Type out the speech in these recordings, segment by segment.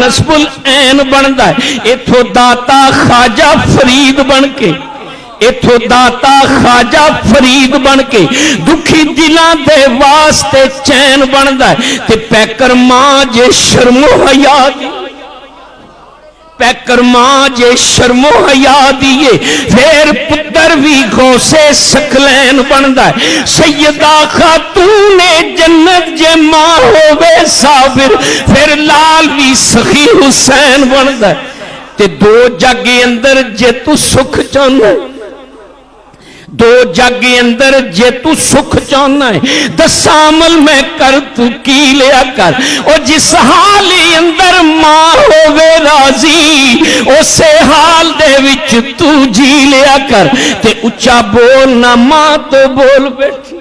नस्बुल ऐन बनता है। इथों दाता ख्वाजा फरीद बन के, इथों दाता ख्वाजा फरीद बन के दुखी दिलां दे वास्ते चैन बनता है। ते पैकर मां जे शर्मो हया दी, पैकर मां जे शर्मो हया दिए, फिर पुत्र भी गौसे सकलैन बनता है। सैयदा खातून जन्नत जे मां होवे साबिर, फिर लाल भी सखी हुसैन बनता है। ते दो जग अंदर जे तू सुख चाहना, दो जग अंदर जे तू सुख चाहना है, दसा अमल मैं कर तू की लिया कर। और जिस हाल अंदर मां होवे राजी, उसे हाल दे विच तू जी लिया कर। ते उच्चा बोल ना मां तो बोल बैठी,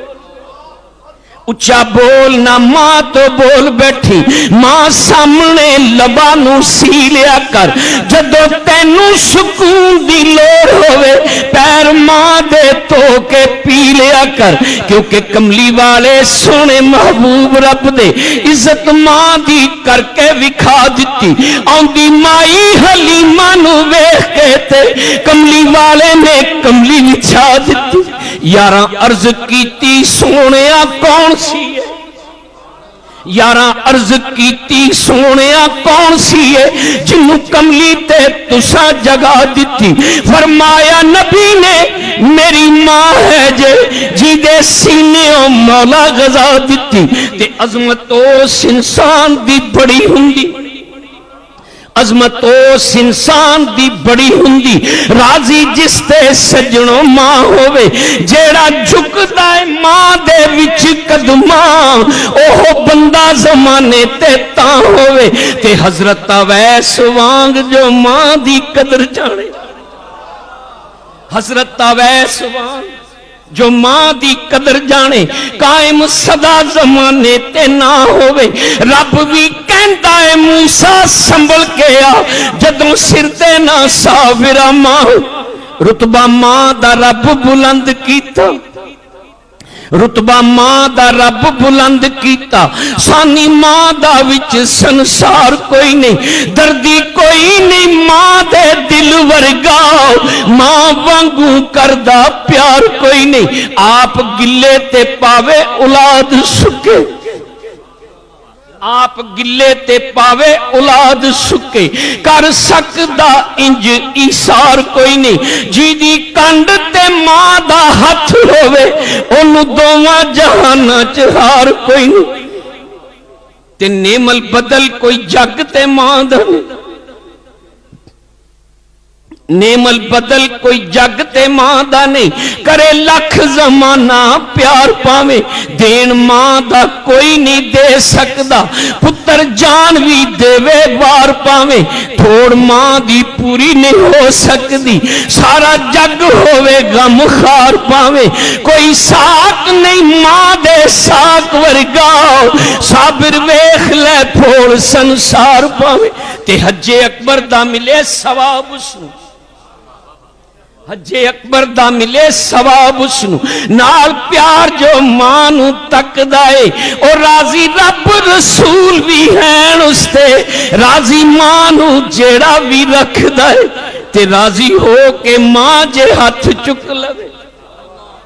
उच्चा बोल ना मां तो बोल बैठी, मां सामने लबा नू सी लिया कर। जदों तैनू सुकून दी लोड़ होवे, पैर मां दे धो के पी लिया कर। क्योंकि कमली वाले सोने महबूब रब दे इज्जत मां दी करके विखा दिती। आंदी माई हलीमा नू वेख के ते कमली वाले ने कमली विछा दिती। यारा अर्ज कीती सोने कौन सी है, यारा अर्ज कीती सोने कौन सी है, जिन्हों कमली ते तुसा जगा दिती। फरमाया नबी ने मेरी मां है जे जिदे सीने मौला गजा दिती। ते अजमत उस इंसान दी बड़ी हुंदी, अजमत उस इंसान दी बड़ी हुंदी, राजी जिसते सजणों मां होवे। जेड़ा झुकदा है मां दे विच कदमां, ओह बंदा जमाने ते तां होवे। ते हजरत अवैस वांग जो मां दी कदर जाने, हजरत अवैस वांग जो मां दी कदर जाने, कायम सदा जमाने ते ना होवे। रब भी कहता है मूसा संभल के आ, जदों सिर ते ना साविरा मां। रुतबा मां दा रब बुलंद कीता, रुतबा मां दा रब बुलंद कीता। सानी मां दा विच संसार कोई नहीं, दर्दी कोई नहीं मां दे दिल वर्गा, मां वांगू करदा प्यार कोई नहीं। आप गिले ते पावे औलाद सुके, आप गिले ते पावे औलाद सुके, कर सकदा इंज ईसार कोई नहीं। जिदी कंड ते मां दा हथ होवे, ओनू दोवां जहानां च हार कोई नहीं। ते नेमल बदल कोई जग ते मां दा, नेमल बदल कोई जग ते मां दा नहीं। करे लख जमाना प्यार पावे, देन मां दा कोई नहीं दे सकदा। पुत्र जान भी देवे वार पावे, थोड़ मां दी पूरी नहीं हो सकती। सारा जग होवे गम खार पावे, कोई साक नहीं मां दे साक वर्गा। साबिर वेख ले थोड़ संसार पावे। ते हजे अकबर दा मिले सवाब उसनू, हजे अकबर दा मिले सवाब उसनू, नाल प्यार जो मां नू तकदा है। और राजी रब रसूल भी हैं उसते, राजी मां नू जेड़ा भी रखदा है। ते राजी हो के मां जे हाथ चुक लवे,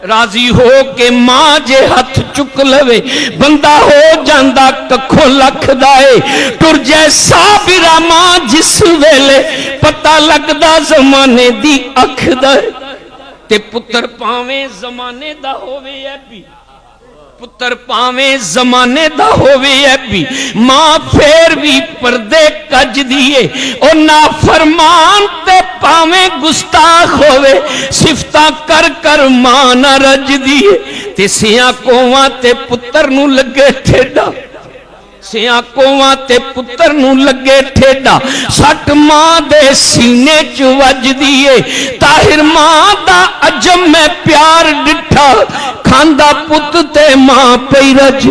राजी हो के मां जे हाथ चुक लवे, बंदा हो जांदा कखों लखदा है। टुर जैसा बिरा मां जिस वेले, पता लगदा जमाने दी अख दा। ते पुत्र पावे जमाने दा होवे ऐ भी, पुत्र पावे जमाने दा होवे ऐ भी, मां फेर भी पर्दे कज दिए। और नाफरमान ते पावे गुस्ताख होवे, सिफता कर कर मां न रज दिए। ते सिया कोवां ते पुत्र नू लगे ठेडा, सिया कोवां ते पुत्र नू लगे ठेडा। सट मां दे सीने च वज दिए, ताहिर मां दा अजम मैं प्यार डिठा। खांदा पुत ते मां पई रज,